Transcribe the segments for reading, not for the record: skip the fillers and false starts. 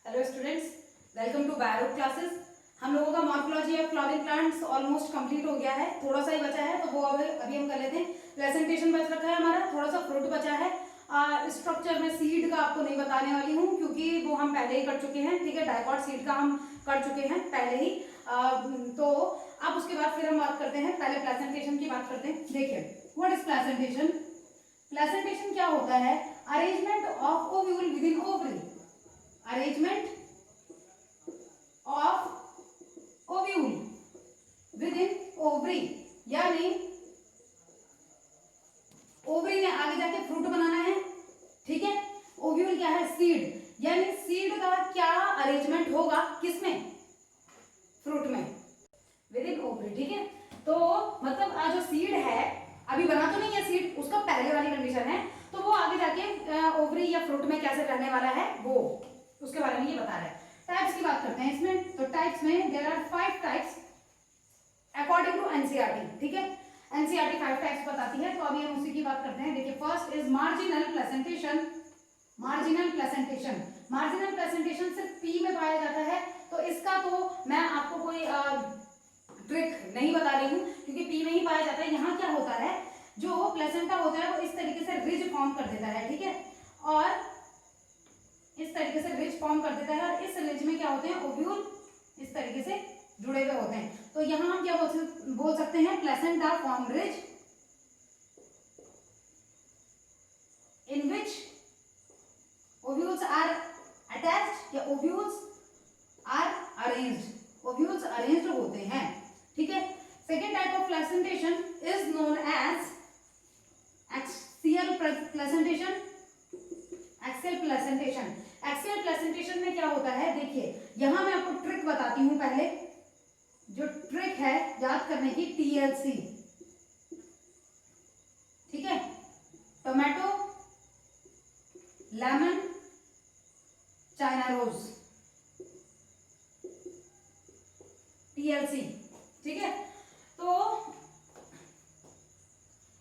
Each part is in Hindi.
Hello students, welcome to bio classes. हम लोगों का morphology of flowering plants almost complete हो गया है। थोड़ा सा ही बचा है तो वो अभी हम कर लेते हैं। प्रेजेंटेशन बच रखा है हमारा, थोड़ा सा फ्रूट बचा है। स्ट्रक्चर में सीड का आपको नहीं बताने वाली हूँ क्योंकि वो हम पहले ही कर चुके हैं। ठीक है, डाइकॉट सीड का हम कर चुके हैं पहले ही। तो अब उसके बाद फिर हम बात करते हैं, पहले प्रेजेंटेशन की बात करते हैं। देखिए, व्हाट इज प्रेजेंटेशन? प्रेजेंटेशन क्या होता है? Arrangement of ovule with in ovary. Arrangement of ovule with in ovary, यानी ओवरी में आगे जाके फ्रूट बनाना है। ठीक है, ओव्यूल क्या है? सीड, यानी सीड का क्या अरेंजमेंट होगा, किसमें? फ्रूट में, विद इन ओवरी। ठीक है, तो मतलब जो सीड है, अभी बना तो नहीं है सीड, उसका पहले वाली कंडीशन है, तो वो आगे जाके ओवरी या फ्रूट में कैसे रहने वाला है वो उसके बारे में ये बता रहा है। टाइप्स की बात करते हैं इसमें। तो टाइप्स में there are 5 types according to NCERT. ठीक है, एनसीईआरटी 5 टाइप्स बताती है, तो अभी हम उसी की बात करते हैं। देखिए, first is marginal placentation. Marginal placentation, marginal placentation सिर्फ पी में पाया जाता है। तो इसका तो मैं आपको कोई ट्रिक नहीं बता रही हूँ क्योंकि पी में ही पाया जाता है। यहाँ क्या होता है, जो प्लेसेंटा होता है वो इस तरीके से रिज फॉर्म कर देता है। ठीक है, और इस तरीके से रिज फॉर्म कर देता है, और इस रिज में क्या होते हैं, ओव्यूल इस तरीके से जुड़े हुए होते हैं। तो यहां हम क्या बोल सकते हैं, placenta form ridge in which ovules are attached या ovules are arranged. Ovules arranged होते हैं। ठीक है, second type of placentation is known as axial placentation. Axial placentation, axial placentation में क्या होता है, देखिए यहां मैं आपको ट्रिक बताती हूं। पहले जो ट्रिक है याद करने की, टीएलसी। ठीक है, tomato, lemon, China rose, TLC. ठीक है, तो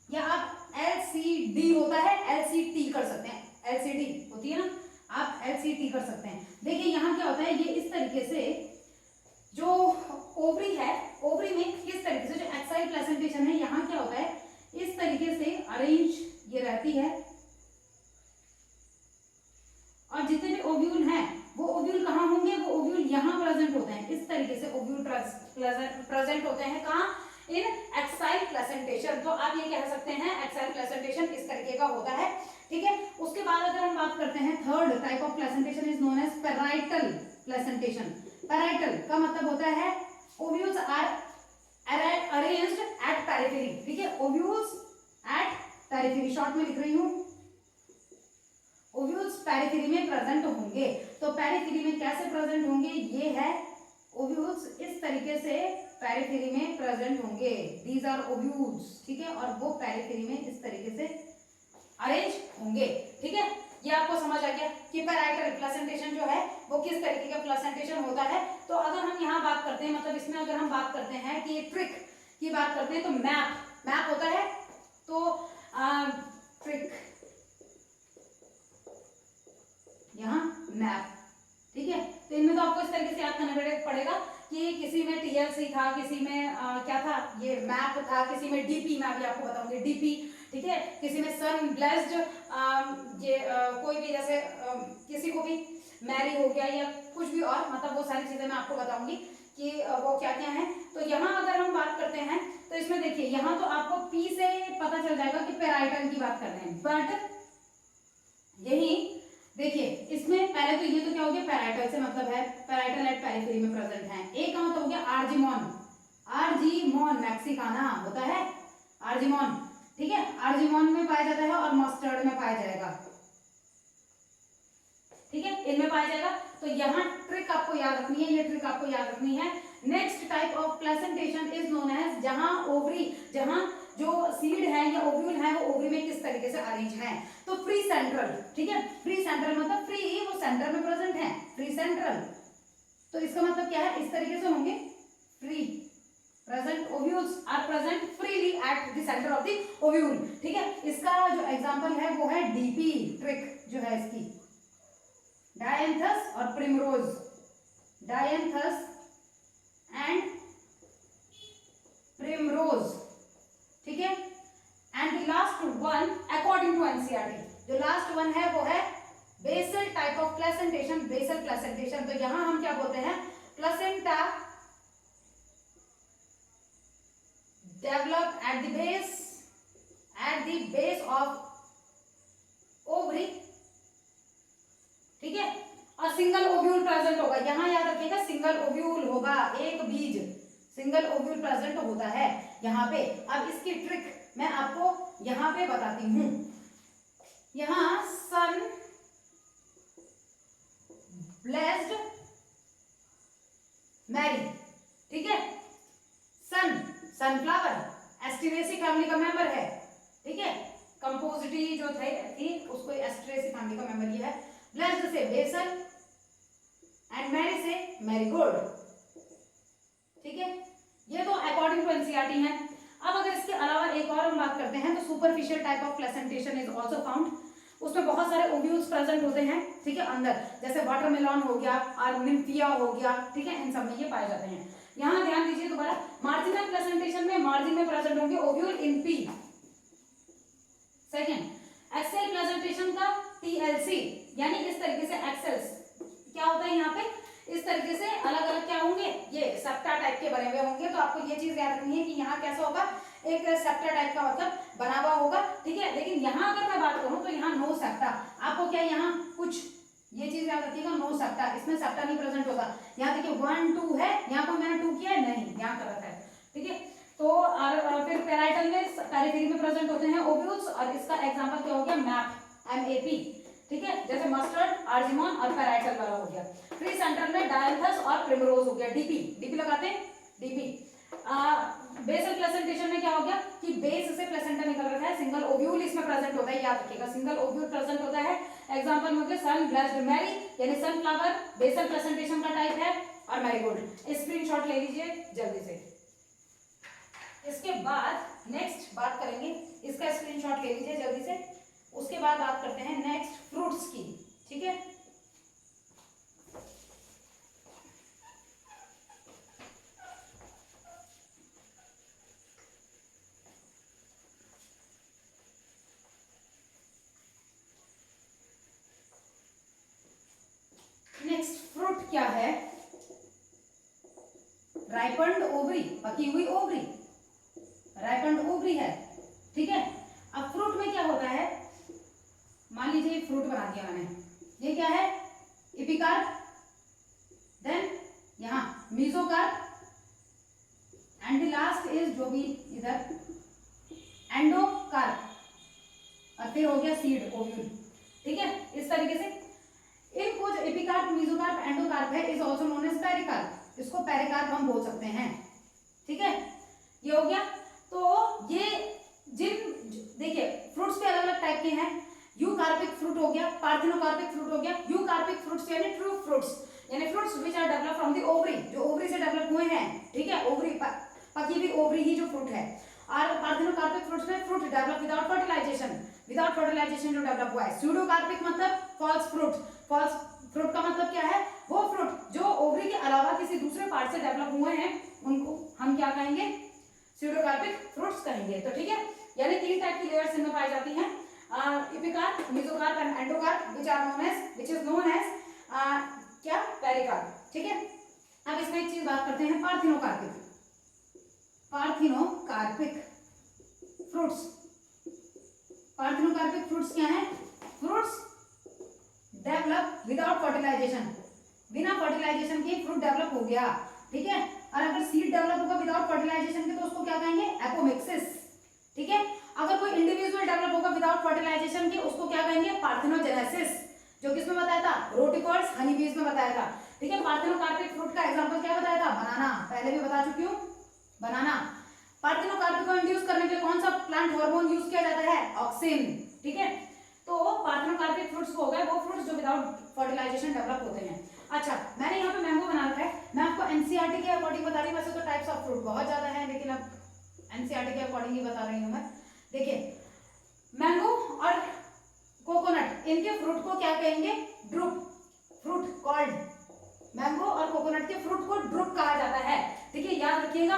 या आप एलसीडी होता है, एलसीटी कर सकते हैं। एलसीडी होती है ना, आप एलसीटी कर सकते हैं। देखिए यहां क्या होता है, ये इस तरीके से जो ओवरी है, ओवरी में किस तरीके से जो एक्साइल प्लेसेंटेशन है, यहां क्या होता है, इस तरीके से अरेंज ये रहती है, और जितने भी ओव्यूल हैं वो ओव्यूल कहां होंगे, वो ओव्यूल यहां प्रेजेंट होते हैं। इस तरीके से ओव्यूल प्रेजेंट होते हैं कहां, इन एक्साइल प्लेसेंटेशन। तो आप ये कह सकते हैं एक्साइल प्लेसेंटेशन इस तरीके का होता है। ठीक है, उसके बाद अगर हम बात करते हैं, third type of placentation is known as parietal placentation. Parietal का मतलब होता है ovules are arranged at periphery. ठीक है, ओव्यूल्स एट पेरिफेरी, शॉर्ट में लिख रही हूं, ओव्यूल्स पेरिफेरी में प्रेजेंट होंगे। तो पेरिफेरी में कैसे प्रेजेंट होंगे, ये है ओव्यूल्स इस तरीके से पेरिफेरी में प्रेजेंट होंगे। These are ovules. ठीक है, और वो पेरिफेरी में इस तरीके से अरेंज होंगे। ठीक है, ये आपको समझ आ गया कि पैराइटल प्लेसेंटेशन जो है वो किस तरीके का प्लेसेंटेशन होता है। तो अगर हम यहाँ बात करते हैं, मतलब इसमें अगर हम बात करते हैं कि ट्रिक की बात करते हैं, तो मैप होता है। तो ट्रिक यहाँ मैप। ठीक है, तो इनमें तो आपको इस तरीके से याद करना पड़ेगा कि किसी में टीएलसी था, किसी में क्या था, ये मैप था, किसी में डीपी, मैं अभी आपको बताऊंगी डीपी। ठीक है, किसी में सन ब्लेस्ड, ये कोई भी जैसे किसी को भी मैरी हो गया या कुछ भी और, मतलब वो सारी चीजें मैं आपको बताऊंगी कि वो क्या क्या है। तो यहाँ अगर हम बात करते हैं तो इसमें देखिए, यहाँ तो आपको पी से पता चल जाएगा कि पैराइटल की बात कर रहे हैं, बट यही देखिए इसमें पहले तो ये तो क्या हो गया, पैराइटल से मतलब है पैराइटल एट पेरिफेरी में प्रेजेंट है। एक का मतलब हो गया आर्जिमोन। आर्जिमोन मैक्सिकाना होता है, आर्जिमोन। ठीक है, आर्जिमोन में पाया जाता है और मस्टर्ड में पाया जाएगा। ठीक है, इनमें पाया जाएगा। तो यहाँ ट्रिक आपको याद रखनी है, ये ट्रिक आपको याद रखनी है। Next type of placentation is known as, जहां ओवरी, जहां जो सीड है या ओव्यूल है वो ओवरी में किस तरीके से अरेंज है। तो फ्री सेंट्रल। ठीक है, फ्री सेंट्रल मतलब फ्री, वो सेंटर में प्रेजेंट है, फ्री सेंट्रल। तो इसका मतलब क्या है, इस तरीके से होंगे, free present ovules are present freely at the centre of the ovule. ठीक है, इसका जो एग्जांपल है वो है डीपी ट्रिक जो है इसकी। डायंथस और प्रिमरोज, डायंथस एंड प्रिमरोज, ठीक है। And the last one according to NCERT, जो लास्ट वन है वो है basal type of placentation, basal placentation. तो यहां हम क्या बोलते हैं, placenta develop at the base of ovary, ठीक है। और सिंगल ओव्यूल प्रेजेंट होगा, यहां याद रखिएगा सिंगल ओव्यूल होगा, एक बीज सिंगल ओव्यूल प्रेजेंट होता है यहाँ पे। अब इसकी ट्रिक मैं आपको यहाँ पे बताती हूँ। यहाँ सन ब्लेस्ड मैरी, ठीक है। सनफ्लावर एस्टेरेसी फैमिली का मेंबर है, ठीक है। कंपोजिटी जो थी उसको एस्टेरेसी फैमिली का मेंबर ये है। ब्लेस्ड से बेसल एंड मैरी से मैरीगोल्ड, ठीक है। ये तो अकॉर्डिंग टू एनसीईआरटी है। अब अगर इसके अलावा एक और हम बात करते हैं तो superficial type of placentation is also found. उसमें बहुत सारे ओव्यूल्स प्रेजेंट होते हैं, ठीक है, अंदर, जैसे वाटरमेलन हो गया और निम्फिया हो गया, ठीक है, इन सब में ये पाए जाते हैं। यहाँ ध्यान दीजिए दोबारा, मार्जिनल प्लेसेंटेशन में मार्जिन में प्रेजेंट होंगे ovule in P. Second Excel placentation का टीएलसी, यानी इस तरीके से एक्सेल्स क्या होता है यहाँ पे, इस तरीके से अलग अलग क्या होंगे, ये सेप्टा टाइप के बने हुए होंगे। तो आपको ये चीज याद रखनी है कि यहाँ कैसा होगा, एक सेप्टा टाइप का मतलब बना हुआ होगा, ठीक है। लेकिन यहाँ अगर मैं बात करूँ तो यहाँ नो सेप्टा, आपको क्या यहाँ कुछ ये चीज याद रखिएगा, नो सेप्टा, इसमें सेप्टा नहीं प्रेजेंट होता। यहाँ देखिए 1 2 है, यहाँ पर मैंने 2 किया है, नहीं यहाँ गलत है, ठीक है। तो और फिर पेराइटल में पेरिफेरी में प्रेजेंट होते हैं ओव्यूल्स, और इसका एग्जांपल क्या हो गया, मैप एमएपी, ठीक है, जैसे मस्टर्ड, आर्जिमोन और पेराइटल वाला हो गया। फिर सेंट्रल में डायंथस और प्रिमरोज हो गया, डीपी, डीपी लगाते हैं, डीपी। बेसल प्लेसेंटेशन में क्या हो गया कि बेस से प्लेसेंटा निकल रखा है, सिंगल ओव्यूल इसमें प्रेजेंट होता है, याद रखिएगा सिंगल ओव्यूल प्रेजेंट होता है। एग्जांपल में हो गया सन ब्लेस्ड मैरी, यानी सनफ्लावर बेसल प्लेसेंटेशन का टाइप है, और मैरीगोल्ड। स्क्रीनशॉट ले लीजिए जल्दी से। इसके बाद नेक्स्ट बात करेंगे, इसका स्क्रीनशॉट ले लीजिए जल्दी से। उसके बाद बात करते हैं नेक्स्ट फ्रूट्स की, ठीक है। नेक्स्ट फ्रूट क्या है, राइपन्ड ओवरी, पकी हुई ओवरी, राइपन्ड ओवरी है, ठीक है। अब फ्रूट में क्या होता है, मान लीजिए फ्रूट बना दिया मैंने, ये क्या है, एपिकार्प, देन यहाँ mesocarp, and the last is जो भी इधर एंडोकार्प, और फिर हो गया सीड ओव्यूल, ठीक है। इस तरीके से इनको जो एपिकार्प, मीजोकार्प, एंडोकार्प है is also known as pericarp, इसको पेरिकार्प हम बोल सकते हैं, ठीक है। ये हो गया। तो ये जिन देखिए फ्रूट्स के अलग अलग टाइप के हैं, यूकार्पिक फ्रूट हो गया, पार्थिनोकार्पिक फ्रूट हो गया। यूकार्पिक फ्रूट्स यानी ट्रू फ्रूट्स, यानी fruits which are develop from the ovary, जो ओवरी से डेवलप हुए हैं, ठीक है, ओवरी पकी हुई ओवरी ही जो फ्रूट है। और पार्थिनोकार्पिक फ्रूट्स में fruit develop without fertilization, without fertilization जो डेवलप हुआ है। स्यूडोकार्पिक मतलब फॉल्स फ्रूट, फॉल्स फ्रूट का मतलब क्या है, वो फ्रूट जो ओवरी के अलावा किसी दूसरे पार्ट से डेवलप हुए हैं, उनको हम क्या कहेंगे, स्यूडोकार्पिक फ्रूट्स कहेंगे। तो ठीक है, यानी 3 टाइप की लेयर्स इनमें पाई जाती हैं, epicarp, mesocarp and endocarp, which is known as क्या, पेरिकार्प, ठीक है। अब इसमें एक चीज बात करते हैं, parthenocarpic, parthenocarpic fruits. Parthenocarpic fruits क्या है, फ्रूट्स डेवलप विदाउट फर्टिलाइजेशन, बिना फर्टिलाइजेशन के फ्रूट डेवलप हो गया, ठीक है। और अगर सीड डेवलप होगा विदाउट फर्टिलाइजेशन के तो उसको क्या कहेंगे, एपोमिक्सिस, ठीक है। अगर कोई इंडिविजुअल डेवलप होगा विदाउट फर्टिलाइजेशन के उसको क्या कहेंगे, पार्थिनोजेनेसिस, जो किसमें बताया था, रोटिकॉर्ड्स, हनीबीज में बताया था, ठीक है। पार्थिनोकार्पिक फ्रूट का एग्जांपल क्या बताया था, बनाना, पहले भी बता चुकी हूँ, बनाना। पार्थिनोकार्पिक को इंड्यूस करने के लिए कौन सा प्लांट हार्मोन यूज किया जाता है, ऑक्सिन, ठीक है। तो पार्थिनोकार्पिक फ्रूट्स हो गए वो फ्रूट्स जो विदाउट फर्टिलाइजेशन डेवलप होते हैं। अच्छा, मैंने यहाँ पे मैंगो बना रखा है, मैं आपको एनसीईआरटी के अकॉर्डिंग बता रही हूँ, वैसे तो टाइप्स ऑफ फ्रूट बहुत ज्यादा है, लेकिन अब एनसीईआरटी के अकॉर्डिंग ही बता रही हूँ मैं। देखिए, मैंगो और कोकोनट, इनके फ्रूट को क्या कहेंगे, ड्रुप, फ्रूट कॉल्ड, मैंगो और कोकोनट के फ्रूट को ड्रुप कहा जाता है। ठीक है, याद रखिएगा,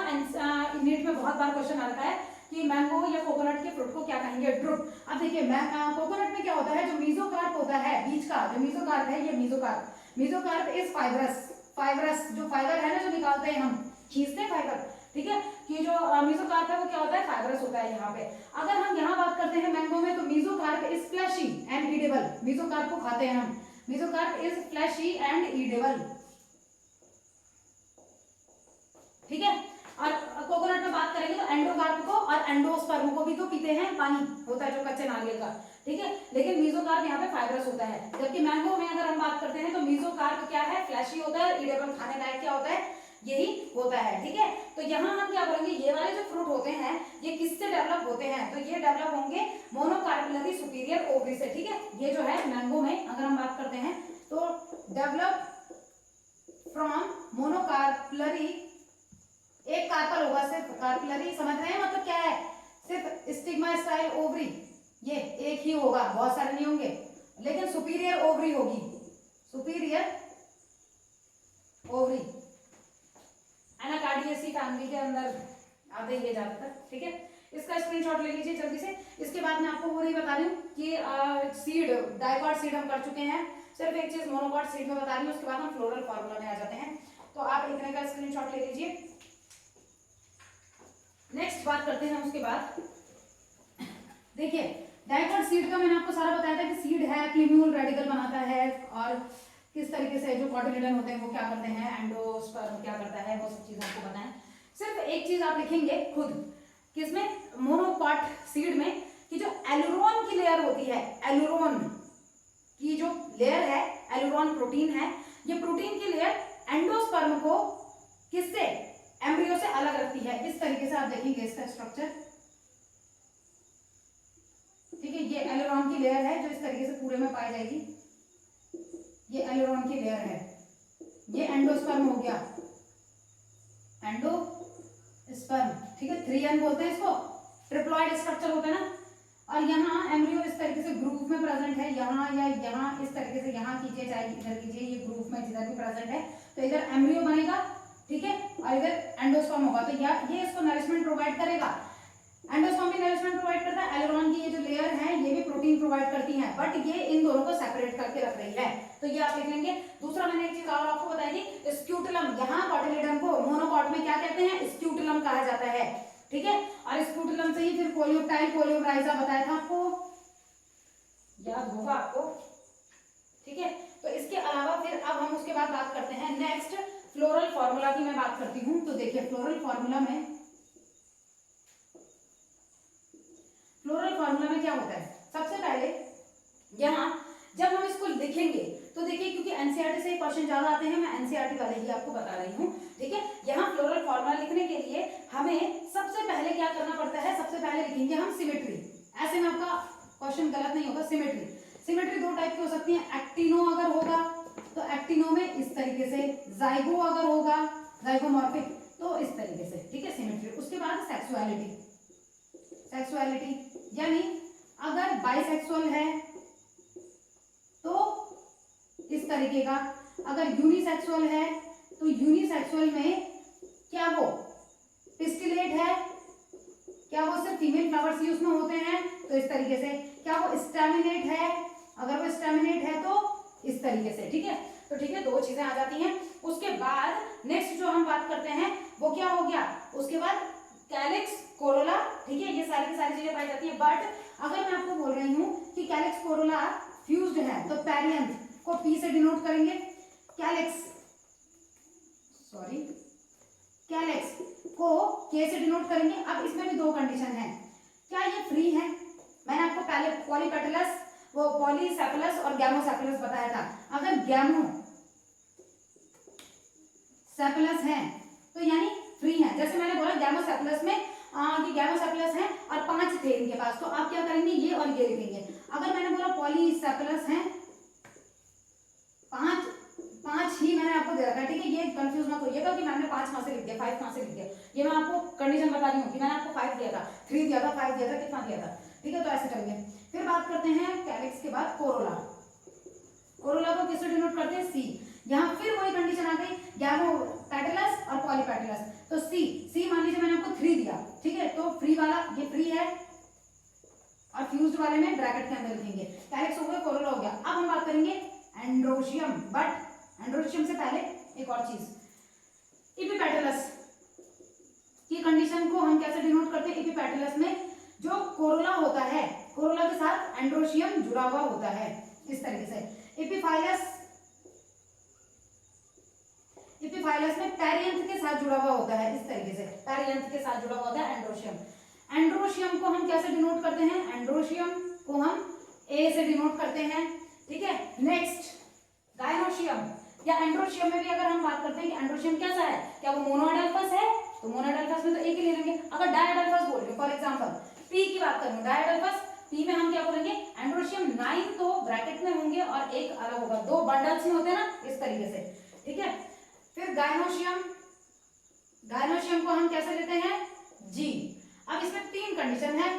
नीट में बहुत बार क्वेश्चन आता है कि मैंगो या कोकोनट के फ्रूट को क्या कहेंगे, ड्रुप। अब देखिए कोकोनट में क्या होता है, जो मीजोकार्प होता है बीज का, जो मीजोकार्प है, ये मीजोकार्प इज फाइबरस, जो फाइबर है ना, जो निकालते हैं हम, खींचते हैं फाइबर। ठीक है, कि जो मीजोकार्प है वो क्या होता है, फाइबरस होता है यहाँ पे। अगर हम यहाँ बात करते हैं मैंगो में, तो mesocarp is flashy and edible, mesocarp को खाते हैं हम, mesocarp is flashy and edible. ठीक है, और कोकोनट में बात करेंगे तो एंडोकार्प को और एंडोस्पर्म को भी तो पीते हैं, पानी होता है जो कच्चे नारियल का। ठीक है, लेकिन मीजोकार्प यहाँ पे फाइबरस होता है, जबकि मैंगो में अगर हम बात करते हैं तो मीजोकार्प क्या है, फ्लैशी होता है, ईडेबल, खाने लायक क्या होता है, यही होता है। ठीक है, तो यहाँ हम क्या बोलेंगे, ये वाले जो फ्रूट होते हैं ये किससे डेवलप होते हैं, तो ये डेवलप होंगे मोनोकार्पुलरी सुपीरियर ओवरी से। ठीक है, ये जो है मैंगो में अगर हम बात करते हैं तो डेवलप फ्रॉम मोनोकार्पुलरी, एक कार्पल होगा सिर्फ, कार्पुलरी समझ रहे हैं, मतलब क्या है, सिर्फ स्टिग्मा स्टाइल ओवरी, ये एक ही होगा, बहुत सारे नहीं होंगे, लेकिन सुपीरियर ओवरी होगी, सुपीरियर ओवरी, एनाकार्डियेसी फैमिली के अंदर आते हैं ये ज्यादातर। ठीक है, इसका स्क्रीनशॉट ले लीजिए जल्दी से। इसके बाद मैं आपको वो नहीं बता रही हूँ कि सीड, डाइकॉट सीड हम कर चुके हैं, सिर्फ एक चीज मोनोकॉट सीड में बता रही हूँ, उसके बाद हम फ्लोरल फॉर्मूला में आ जाते हैं। तो आप इतने का स्क्रीनशॉट ले लीजिए। नेक्स्ट बात करते हैं उसके बाद, देखिए डाइकॉट सीड का मैंने आपको सारा बताया था कि सीड है, प्लीम्यूल रेडिकल बनाता है, और किस तरीके से जो कॉटिलिडन होते हैं वो क्या करते हैं, एंडोस्पर्म क्या करता है, वो सब चीज आपको बताएं। सिर्फ एक चीज आप लिखेंगे खुद, किसमें, मोनोकॉट सीड में, कि जो एलुरोन की लेयर होती है, एलुरोन की जो लेयर है, एलुरोन प्रोटीन है, ये प्रोटीन की लेयर एंडोस्पर्म को किससे, एम्ब्रियो से अलग रखती है। इस तरीके से आप देखेंगे इसका स्ट्रक्चर। ठीक है, ये एलुरोन की लेयर है जो इस तरीके से पूरे में पाई जाएगी, ये एलुरोन की लेयर है, ये एंडोस्पर्म हो गया, एंडोस्पर्म। ठीक है, 3N बोलते हैं इसको, ट्रिप्लॉइड स्ट्रक्चर होता है ना, और यहाँ एम्ब्रियो इस तरीके से ग्रुप में प्रेजेंट है, यहाँ या यहाँ इस तरीके से, यहाँ कीजिए चाहे इधर कीजिए, ये ग्रुप में जिधर भी प्रेजेंट है, तो इधर एम्ब्रियो बनेगा। ठीक है, और इधर एंडोस्पर्म होगा, तो ये इसको नरिशमेंट प्रोवाइड करेगा, एंडोस्पर्म भी नरिशमेंट प्रोवाइड करता है, एलुरोन की ये जो लेयर है ये भी प्रोटीन प्रोवाइड करती है, बट ये इन दोनों को सेपरेट करके रख रही है, तो ये आप लिख लेंगे। दूसरा मैंने एक चीज और आपको बताई थी, स्क्यूटुलम, यहाँ कॉटिलिडन को मोनोकॉट में क्या कहते हैं, स्क्यूटुलम कहा जाता है। ठीक है, और स्क्यूटुलम से ही फिर कोलियोप्टाइल, कोलियोब्राइजा बताया था आपको, याद होगा आपको। ठीक है, तो इसके अलावा फिर अब हम उसके बाद बात करते हैं नेक्स्ट फ्लोरल फॉर्मूला की मैं बात करती हूँ। तो देखिए फ्लोरल फॉर्मूला में क्या होता है, सबसे पहले यहाँ जब हम इसको लिखेंगे तो देखिए, क्योंकि एनसीईआरटी से क्वेश्चन ज्यादा आते हैं, मैं एनसीईआरटी वाले ही आपको बता रही हूँ। ठीक है, यहाँ फ्लोरल फॉर्मूला लिखने के लिए हमें सबसे पहले क्या करना पड़ता है, सबसे पहले लिखेंगे हम सिमेट्री। ऐसे में आपका क्वेश्चन गलत नहीं होगा। सिमेट्री दो टाइप की हो सकती है, एक्टिनो अगर होगा तो एक्टिनो में इस तरीके से, जाइगो अगर होगा, जाइगोमॉर्फिक, तो इस तरीके से। ठीक है, सिमेट्री। उसके बाद सेक्सुअलिटी, यानी अगर बाइसेक्सुअल है तो इस तरीके का, अगर यूनिसेक्सुअल है तो यूनिसेक्सुअल में क्या वो पिस्टिलेट है, क्या वो सिर्फ फीमेल फ्लावर्स ही उसमें होते हैं, तो इस तरीके से, क्या वो स्टैमिनेट है, अगर वो स्टैमिनेट है तो इस तरीके से। ठीक है, तो ठीक है, दो चीजें आ जाती हैं। उसके बाद नेक्स्ट जो हम बात करते हैं वो क्या हो गया, उसके बाद कैलिक्स, कोरोला। ठीक है, ये सारी की सारी चीजें पाई जाती है, बट अगर मैं आपको बोल रही हूँ कि कैलिक्स कोरोला फ्यूज्ड है तो पेरियंथ को पी से डिनोट करेंगे, कैलिक्स को के से डिनोट करेंगे। अब इसमें भी दो कंडीशन है, क्या ये फ्री है, मैंने आपको पहले पॉलीपेटलस, वो पॉलीसेफलस और गैमोसेफलस बताया था। अगर गैमोसेफलस है तो यानी फ्री है, जैसे मैंने बोला गैमोसेफलस में ये गैमोसेफलस है और 5 थे इनके पास, तो आप क्या करेंगे, ये और ये लिखेंगे। अगर मैंने बोला पॉलीसेफलस है, 5 ही मैंने आपको दे रखा है। ठीक है, ये कंफ्यूज मत होइएगा कि मैंने 5 कहां से लिख दिया, 5 कहां से लिख दिया, ये मैं आपको कंडीशन बता रही हूँ कि मैंने आपको 5 दिया था, 3 दिया था, 5 दिया था, कितना दिया था। ठीक है, तो ऐसे करेंगे। फिर बात करते हैं कैलिक्स के बाद कोरोला। कोरोला को किससे डिनोट करते हैं? सी। यहाँ फिर वही कंडीशन आ गई, गैमोपेटलस और पॉलीपेटलस। तो सी मान लीजिए मैंने आपको 3 दिया, ठीक है, तो फ्री वाला ये फ्री है और फ्यूज्ड वाले में ब्रैकेट के अंदर लिखेंगे। कैलिक्स हो गया, कोरोला हो गया। अब हम बात करेंगे एंड्रोशियम, बट एंड्रोशियम से पहले एक और चीज, इपिपेटलस की कंडीशन को हम कैसे डिनोट करते हैं? इपिपेटलस में जो कोरोला होता है, कोरोला के साथ एंड्रोशियम जुड़ा हुआ होता है इस तरीके से। एपिफाइलस में पेरियंथ के साथ जुड़ा हुआ होता है इस तरीके से, पेरियंथ के साथ जुड़ा हुआ होता है एंड्रोशियम। एंड्रोशियम को हम कैसे डिनोट करते हैं? एंड्रोशियम को हम ए से डिनोट करते हैं, ठीक है। नेक्स्ट गायनोशियम या एंड्रोशियम में भी अगर हम बात करते हैं कि एंड्रोशियम कैसा है, क्या वो मोनोएडल्फस है? तो मोनोएडल्फस में तो एक ही ले लेंगे। अगर डायएडल्फस बोल रहे हो, फॉर एग्जांपल पी की बात करूं, डायएडल्फस पी में हम क्या बोलेंगे? एंड्रोशियम 9 तो ब्रैकेट में होंगे और एक अलग होगा, 2 बंडल्स में होते हैं ना इस तरीके से, ठीक है। फिर गायनोशियम, गायनोशियम को हम कैसे लेते हैं? जी। अब इसमें 3 कंडीशन है,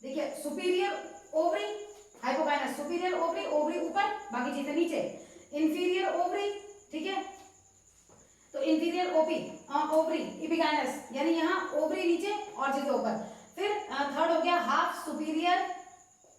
देखिए, superior ovary, hypogynous, superior ovary, ovary ऊपर बाकी चीजें नीचे, इंफीरियर ओवरी, ठीक है, तो इंफीरियर ओवरी इपिगाइनस, यानी यहाँ ओवरी नीचे और चीजें ऊपर। फिर थर्ड हो गया half superior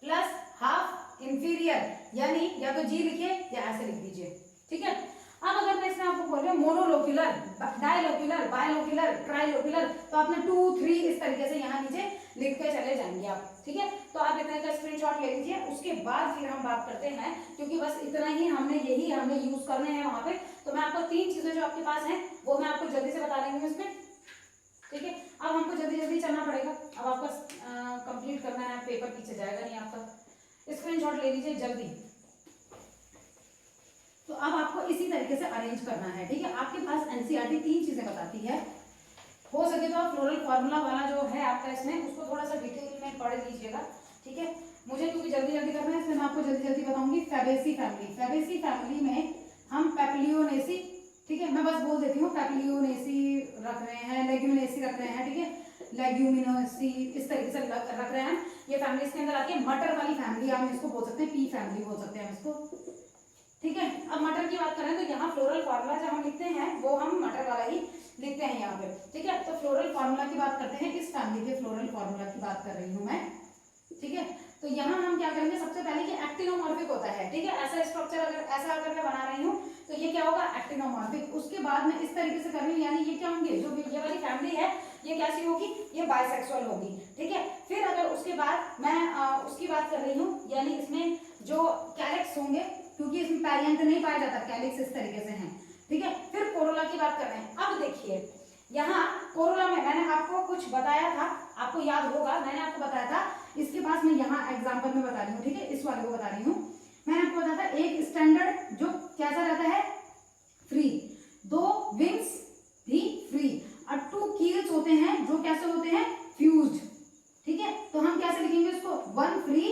plus half inferior, यानी या तो जी लिखिए या ऐसे लिख दीजिए, ठीक है। अब अगर मैं इसमें आपको बोल रही हूँ मोनोलोक्यूलर, डायलोक्यूलर, बायलोक्यूलर, ट्राइलोक्यूलर, तो आपने 2, 3 इस तरीके से यहाँ नीचे लिख के चले जाएंगे आप, ठीक है। तो आप इतना का स्क्रीनशॉट ले लीजिए, उसके बाद फिर हम बात करते हैं, क्योंकि बस इतना ही हमने यूज करने हैं वहां पे। तो मैं आपको 3 चीजें जो आपके पास हैं वो मैं आपको जल्दी से बता देंगे इसमें, ठीक है। अब हमको जल्दी जल्दी चलना पड़ेगा, अब आपका कंप्लीट करना है, पेपर पीछे जाएगा नहीं आपका। स्क्रीनशॉट ले लीजिए जल्दी। तो अब आपको इसी तरीके से अरेंज करना है, ठीक है। आपके पास एनसीईआरटी 3 चीजें बताती है, हो सके तो आप फ्लोरल फार्मूला वाला जो है आपका इसमें उसको थोड़ा सा डिटेल में पढ़ लीजिएगा, ठीक है। मुझे क्योंकि जल्दी जल्दी करना है इसलिए मैं आपको जल्दी जल्दी बताऊंगी। फैबेसी फैमिली, फैबेसी फैमिली में हम पेप्लियोनेसी, ठीक है, मैं बस बोल देती हूँ, पेप्लियोनेसी रख रहे हैं, लेग्यूमिनेसी रख रहे हैं, ठीक है, लेग्यूमिनोसी इस तरीके से रख रहे हैं। ये फैमिली इसके अंदर आती है। मटर वाली फैमिली हम इसको बोल सकते हैं, पी फैमिली बोल सकते हैं इसको, ठीक है। अब मटर की बात करें तो यहाँ फ्लोरल फार्मूला जब हम लिखते हैं वो हम मटर वाला ही लिखते हैं यहाँ पे, ठीक है। तो फ्लोरल फार्मूला की बात करते हैं, इस फैमिली के फ्लोरल फार्मूला की बात कर रही हूँ मैं, ठीक है। तो यहाँ हम क्या करेंगे, सबसे पहले कि एक्टिनोमॉर्फिक होता है, ठीक है। ऐसा स्ट्रक्चर अगर मैं बना रही हूँ तो ये क्या होगा? एक्टिनोमॉर्फिक। उसके बाद मैं इस तरीके से कर रही हूँ, यानी ये क्या होंगे, जो ये वाली फैमिली है ये कैसी होगी? ये बाइसेक्सुअल होगी, ठीक है। फिर अगर उसके बाद मैं उसकी बात कर रही हूँ, यानी इसमें जो कैलिक्स होंगे, क्योंकि इसमें पेरियंथ नहीं पाया जाता, कैलिक्स इस तरीके से हैं, ठीक है। फिर कोरोला की बात कर रहे हैं। अब देखिए यहाँ कोरोला में मैंने आपको कुछ बताया था, आपको याद होगा, मैंने आपको बताया था, इसके पास मैं यहाँ एग्जांपल में बता रही हूँ, ठीक है, इस वाले को बता रही हूँ। मैंने आपको बताया था एक स्टैंडर्ड जो कैसा रहता है? फ्री, 2 विंग्स भी फ्री, और 2 कील्स होते हैं जो कैसे होते हैं? फ्यूज्ड, ठीक है। तो हम कैसे लिखेंगे इसको? 1 फ्री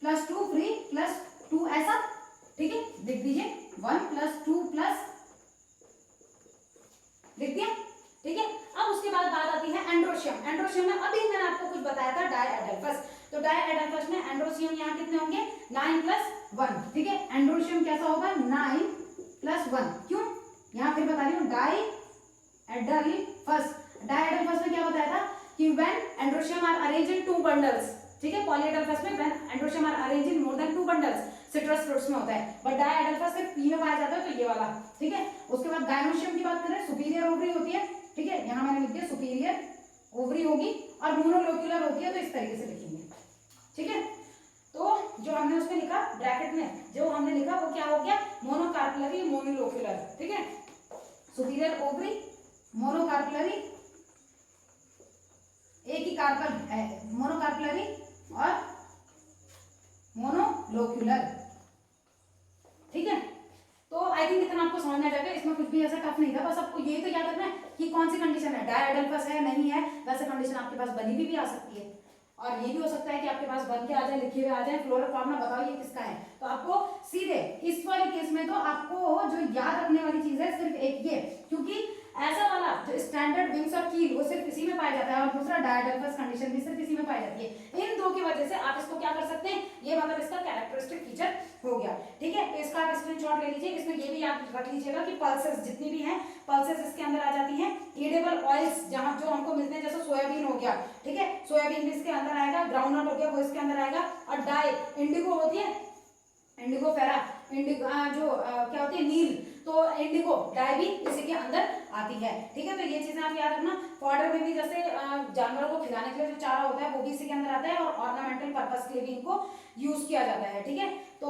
प्लस 2 फ्री प्लस 2 ऐसा, ठीक है, लिख दीजिए 1 प्लस 2 प्लस, लिख दिया, ठीक है। अब उसके बाद बात आती है एंड्रोशियम। एंड्रोशियम में अभी मैंने आपको कुछ बताया था, डायएडल्फस। तो डायएडल्फस में एंड्रोशियम यहाँ कितने होंगे? 9 + 1, ठीक है। एंड्रोशियम कैसा होगा? 9 + 1। क्यों? यहाँ फिर बता रही हूँ, डायएडल्फस। डायएडल्फस में क्या बताया था कि when androecium are arranged in 2 bundles, ठीक है। पॉलीएडल्फस में when androecium are arranged in more than 2 bundles citrus fruits में होता है, बट डायएडल्फस सिर्फ पी में पाया जाता है, तो ये वाला, ठीक है। उसके बाद गायनोशियम की बात करें, सुपीरियर ओवरी होती है, ठीक है, यहाँ मैंने लिख दिया सुपीरियर ओवरी होगी, और मोनोलोक्यूलर होती है, तो इस तरीके से लिखेंगे, ठीक है। तो जो हमने उसमें लिखा ब्रैकेट में, जो हमने लिखा वो क्या हो गया? मोनोकार्पलरी मोनोलोक्यूलर, ठीक है। सुपीरियर ओवरी, मोनोकार्पलरी, एक ही कार्पल है, मोनोकार्पलरी और मोनोलोक्यूलर, ठीक है। तो आई थिंक इतना आपको समझ में आ जाएगा, इसमें कुछ भी ऐसा टफ नहीं था, बस आपको यही तो याद रखना है कि कौन सी कंडीशन है, डायएडल्फस है नहीं है। वैसे कंडीशन आपके पास बनी भी आ सकती है, और ये भी हो सकता है कि आपके पास बन के आ जाए, लिखे हुए आ जाए, फ्लोरल फार्मूला बताओ ये किसका है। तो आपको सीधे इस वाले केस में तो आपको जो याद रखने वाली चीज है सिर्फ एक ये, क्योंकि ऐसा वाला जो स्टैंडर्ड विंग्स और कील वो सिर्फ इसी में पाया जाता है, और दूसरा डायडेल्फस कंडीशन भी सिर्फ इसी में पाई जाती है। इन दो की वजह से आप इसको क्या कर सकते हैं, ये मतलब इसका कैरेक्टरिस्टिक फीचर हो गया, ठीक है। तो इसका आप स्क्रीनशॉट ले लीजिए। इसमें ये भी आप रख लीजिएगा कि पल्सेस जितनी भी हैं पल्सेस इसके अंदर आ जाती हैं। एडिबल ऑयल्स जहां जो हमको मिलते हैं, जैसे सोयाबीन हो गया, ठीक है, सोयाबीन भी इसके अंदर आएगा, ग्राउंडनट हो गया वो इसके अंदर आएगा, और डाई इंडिगो होती है, इंडिगो फेरा, इंडिगो जो क्या होती है नील, तो इंडिगो डाई भी इसी के अंदर आती है, ठीक है। तो ये चीजें आप याद रखना। फॉडर में भी जैसे जानवरों को खिलाने के लिए जो चारा होता है वो भी इसी के अंदर आता है, और ऑर्नामेंटल पर्पस के लिए भी इनको यूज किया जाता है, ठीक है। तो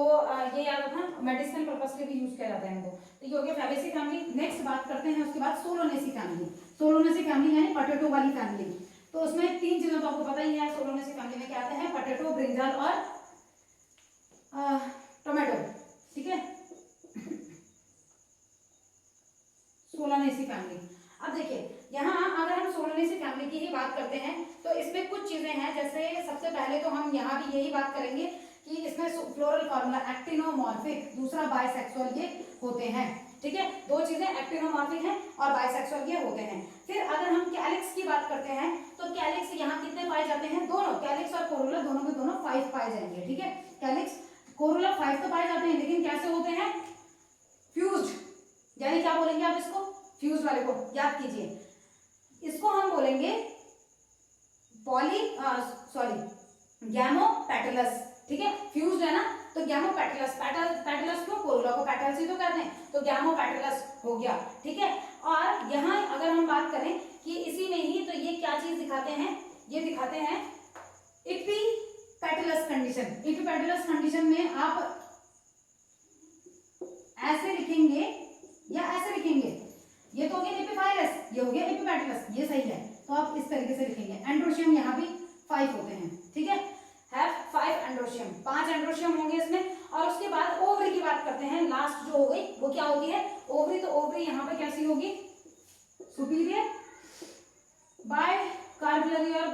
ये याद रखना, मेडिसिनल पर्पस के लिए भी यूज किया जाता है इनको। तो ये हो गया फैबेसी फैमिली। नेक्स्ट बात करते हैं उसके बाद सोलोनेसी फैमिली। सोलोनेसी फैमिली यानी पोटैटो वाली फैमिली। तो उसमें तीन चीजों तो आपको पता ही है, सोलोनेसी फैमिली में क्या आते हैं, पोटैटो, ब्रिंजल और टोमेटो, ठीक है, सोलोनेसी फैमिली। अब देखिए यहाँ अगर हम सोलोनेसी फैमिली की ही बात करते हैं तो इसमें कुछ चीजें हैं, जैसे सबसे पहले तो हम यहाँ भी यही बात करेंगे कि इसमें फ्लोरल फॉर्मूला एक्टिनोमॉर्फिक, दूसरा बाइसेक्सुअल ये होते हैं, ठीक है। दो चीजें एक्टिनोमॉर्फिक हैं और बाइसेक्सुअल ये होते हैं। फिर अगर हम कैलिक्स की बात करते हैं तो कैलिक्स यहाँ कितने पाए जाते हैं, दोनों कैलिक्स और कोरोला दोनों में दोनों 5 पाए जाएंगे, ठीक है। कैलिक्स कोरोला 5 तो पाए जाते हैं, लेकिन कैसे होते हैं, फ्यूज्ड, यानी क्या बोलेंगे आप इसको, फ्यूज वाले को याद कीजिए, इसको हम बोलेंगे गैमोपेटलस, ठीक है। फ्यूज्ड है ना, तो गैमोपेटलस, पेटलस क्यों, कोरोला को पेटल्स ही तो कहते हैं, तो गैमोपेटलस हो गया, ठीक है। और यहाँ अगर हम बात करें कि इसी में ही, तो ये क्या चीज दिखाते हैं, ये दिखाते हैं इपीपेटलस कंडीशन। इपीपेटलस कंडीशन में आप ऐसे लिखेंगे या ऐसे लिखेंगे, ये तो हो गया एपिफाइलस, ये हो गया एपिपेटलस, ये सही है, तो आप इस तरीके से लिखेंगे। एंड्रोशियम यहाँ भी 5 होते हैं, ठीक है, हैव 5 एंड्रोशियम, 5 एंड्रोशियम होंगे इसमें। और उसके बाद ओवरी की बात करते हैं, लास्ट जो हो गई वो क्या होती है, ओवरी। तो ओवरी यहाँ पे कैसी होगी, सुपीरियर, बाय कार्बुलरी और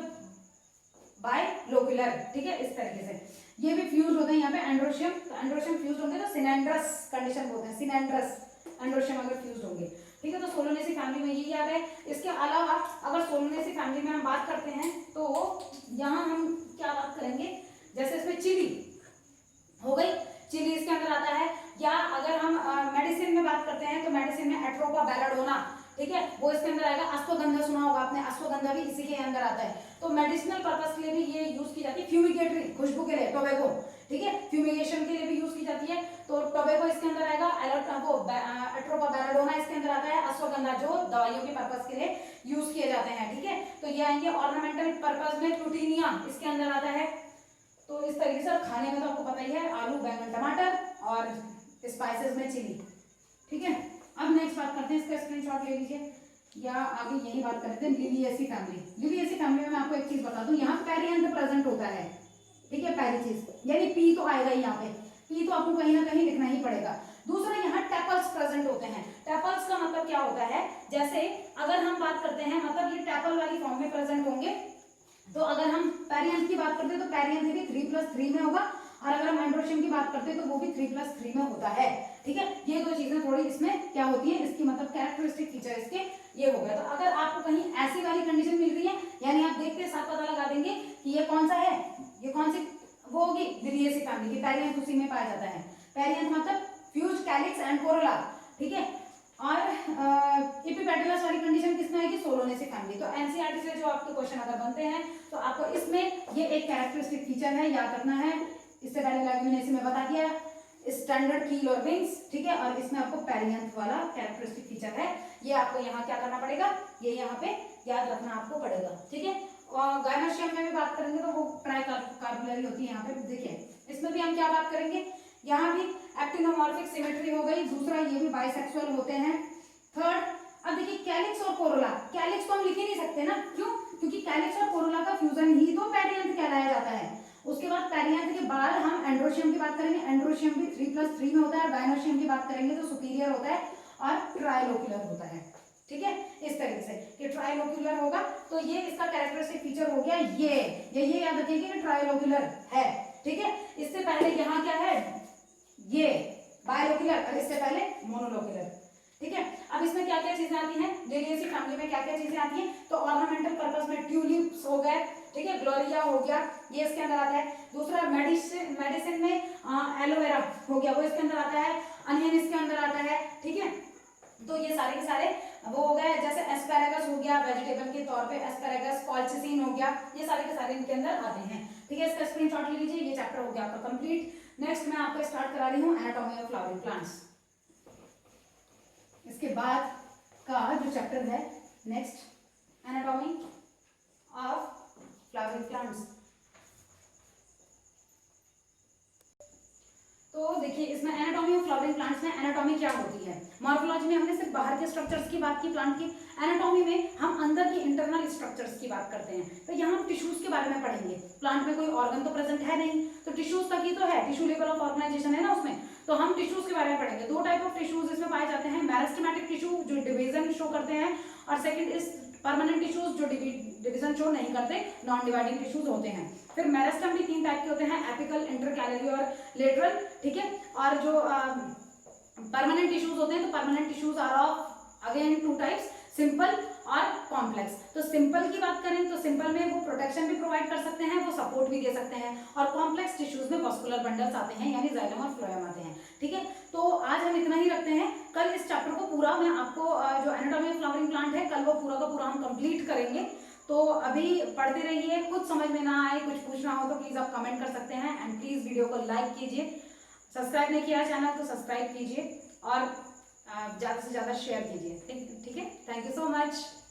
बाय लोकुलर, ठीक है, इस तरीके से ये भी फ्यूज होते हैं यहाँ पे एंड्रोशियम। तो एंड्रोशियम फ्यूज होंगे तो सिनेंड्रस कंडीशन बोलते हैं, सिनेंड्रस एंड्रोशियम अगर फ्यूज होंगे, ठीक है। तो सोलोनेसी फैमिली में यही याद है। इसके अलावा अगर सोलोनेसी फैमिली में हम बात करते हैं तो यहाँ हम क्या बात करेंगे, जैसे इसमें चिली हो गई, चिली इसके अंदर आता है। या अगर हम मेडिसिन में बात करते हैं तो मेडिसिन में एट्रोपा बेलाडोना, ठीक है, वो इसके अंदर आएगा। अश्वगंधा सुना होगा आपने, अश्वगंधा भी इसी के अंदर आता है। तो मेडिसिनल पर्पस के लिए भी ये यूज की जाती है। फ्यूमिगेटरी, खुशबू के लिए टोबैको, ठीक है, फ्यूमिगेशन के लिए भी यूज की जाती है, तो टोबैको इसके अंदर आएगा। एट्रोपा बेलाडोना इसके अंदर आता है। अश्वगंधा जो दवाइयों के पर्पस के लिए यूज किए जाते हैं, ठीक है। तो ये आएंगे ऑर्नामेंटल पर्पस में, प्लूटीनिया इसके अंदर आता है। तो इस तरीके से खाने में तो आपको पता ही है, आलू, बैंगन, टमाटर, और स्पाइसेस में चिली, ठीक है। अब नेक्स्ट बात करते हैं, इसका स्क्रीनशॉट ले लीजिए, या आगे यही बात करते हैं लिलिएसी फैमिली। लिलिएसी फैमिली में मैं आपको एक चीज बता दूं, यहाँ पेरियंथ प्रेजेंट होता है, ठीक है, पहली चीज, यानी पी तो आएगा ही यहाँ पे, पी तो आपको कहीं ना कहीं लिखना ही पड़ेगा। दूसरा यहाँ टैपल्स प्रेजेंट होते हैं। टैपल्स का मतलब क्या होता है, जैसे अगर हम बात करते हैं, मतलब ये टैपल वाली फॉर्म में प्रेजेंट होंगे। तो अगर हम पेरियंथ की बात करते हैं तो पेरियंथ भी 3+3 में होगा, और अगर हम एंड्रोशियम की बात करते हैं तो वो भी 3+3 में होता है, ठीक है। ये दो चीजें थोड़ी इसमें क्या होती है, इसकी मतलब कैरेक्टरिस्टिक फीचर इसके ये हो गया। तो अगर आपको कहीं ऐसी वाली कंडीशन मिल रही है, यानी आप देखते साथ पता लगा देंगे कि ये कौन सा है, ये कौन सी वो होगी, लिलिएसी फैमिली की। पेरियंथ उसी में पाया जाता है। पेरियंथ मतलब फ्यूज, कैलिक्स एंड कोरोला, ठीक है। और इपीपेटलस वाली कंडीशन किसमें आएगी, सोलोनेसी फैमिली। तो एनसीईआरटी से जो आपके क्वेश्चन अगर बनते हैं तो आपको इसमें ये एक कैरेक्टरिस्टिक फीचर है, याद रखना है। इससे पहले लैग्यूमिनेसी में बता दिया, स्टैंडर्ड कील और विंग्स, ठीक है। और इसमें आपको पेरियंथ वाला कैरेक्टरिस्टिक फीचर है, ये आपको यहाँ क्या करना पड़ेगा, ये यहाँ पे याद रखना आपको पड़ेगा, ठीक है। और गायनोशियम में भी बात करेंगे तो वो ट्राई कार्बुलरी होती है। यहाँ पे देखिए इसमें भी हम क्या बात करेंगे, यहाँ भी एक्टिनोमॉर्फिक सिमेट्री हो गई। दूसरा ये भी बाइसेक्सुअल होते हैं। थर्ड, अब देखिए कैलिक्स और कोरोला, कैलिक्स को हम लिख ही नहीं सकते ना, क्यों, क्योंकि कैलिक्स और कोरोला का फ्यूजन ही तो पेरियंथ कहलाया जाता है। उसके बाद पेरियंथ के बाद हम एंड्रोशियम की बात करेंगे। एंड्रोशियम भी 3+3 में होता है। गायनोशियम की बात करेंगे तो सुपीरियर होता है और ट्राइलोक्युलर होता है, ठीक है। इस तरीके से कि ट्राइलोक्युलर होगा, तो ये इसका कैरेक्टरिस्टिक फीचर हो गया। ये याद रखिए कि ट्राइलोक्युलर है, ठीक है। इससे पहले यहाँ क्या है, ये बायलोक्युलर, और इससे पहले मोनोलोक्युलर, ठीक है। अब इसमें क्या क्या चीजें आती हैं, लिलिएसी फैमिली में क्या क्या चीजें आती हैं, तो ऑर्नामेंटल पर्पस में ट्यूलिप्स हो गए, ठीक है, ग्लोरिया हो गया, ये इसके अंदर आता है। दूसरा मेडिसिन में एलोवेरा हो गया, वो इसके अंदर आता है। अनियन इसके अंदर आता है, ठीक है। तो ये सारे के सारे वो हो गए। जैसे एस्पैरागस हो गया, वेजिटेबल के तौर पे एस्पैरागस, कॉल्चिसिन हो गया, ये सारे के सारे इनके अंदर आते हैं, ठीक है। इसका स्क्रीनशॉट ले लीजिए। ये चैप्टर हो गया आपका कंप्लीट। नेक्स्ट मैं आपको स्टार्ट करा रही हूँ एनाटॉमी ऑफ फ्लावरिंग प्लांट्स। इसके बाद का जो चैप्टर है next, anatomy of flowering plants. तो देखिए इसमें एनाटॉमी ऑफ फ्लावरिंग प्लांट्स में एनाटॉमी क्या होती है। मॉर्फोलॉजी में हमने सिर्फ बाहर के स्ट्रक्चर्स की बात की प्लांट की। एनाटॉमी में हम अंदर के इंटरनल स्ट्रक्चर्स की बात करते हैं। तो यहाँ हम टिश्यूज के बारे में पढ़ेंगे। प्लांट में कोई ऑर्गन तो प्रेजेंट है नहीं, तो टिश्यूज तक ही तो है, टिश्यू लेवल ऑफ ऑर्गेनाइजेशन है ना उसमें। तो हम टिश्यूज के बारे में पढ़ेंगे। दो टाइप ऑफ टिश्यूज इसमें पाए जाते हैं, मेरिस्टेमेटिक टिश्यू जो डिवीजन शो करते हैं, और सेकंड इज परमानेंट टिश्यूज जो डिवीजन शो नहीं करते, नॉन डिवाइडिंग टिश्यूज होते हैं। फिर मेरिस्टेम भी 3 टाइप के होते हैं, एपिकल, इंटरकैलरी और लेटरल, ठीक है। और जो परमानेंट टिश्यूज होते हैं, तो permanent tissues are of again 2 types, simple और कॉम्प्लेक्स। तो सिंपल की बात करें तो सिंपल में वो प्रोटेक्शन भी प्रोवाइड कर सकते हैं, वो सपोर्ट भी दे सकते हैं, और कॉम्प्लेक्स टिश्यूज में वस्कुलर बंडल्स आते हैं, यानी जाइलम और फ्लोएम आते हैं, ठीक है। तो आज हम इतना ही रखते हैं। कल इस चैप्टर को पूरा मैं आपको जो एनाटॉमी ऑफ फ्लावरिंग प्लांट है, कल वो पूरा का पूरा हम कंप्लीट करेंगे। तो अभी पढ़ते रहिए। कुछ समझ में ना आए, कुछ पूछना हो तो प्लीज आप कमेंट कर सकते हैं। एंड प्लीज वीडियो को लाइक कीजिए, सब्सक्राइब नहीं किया चैनल तो सब्सक्राइब कीजिए, और ज़्यादा से ज़्यादा शेयर कीजिए, ठीक है। Thank you so much.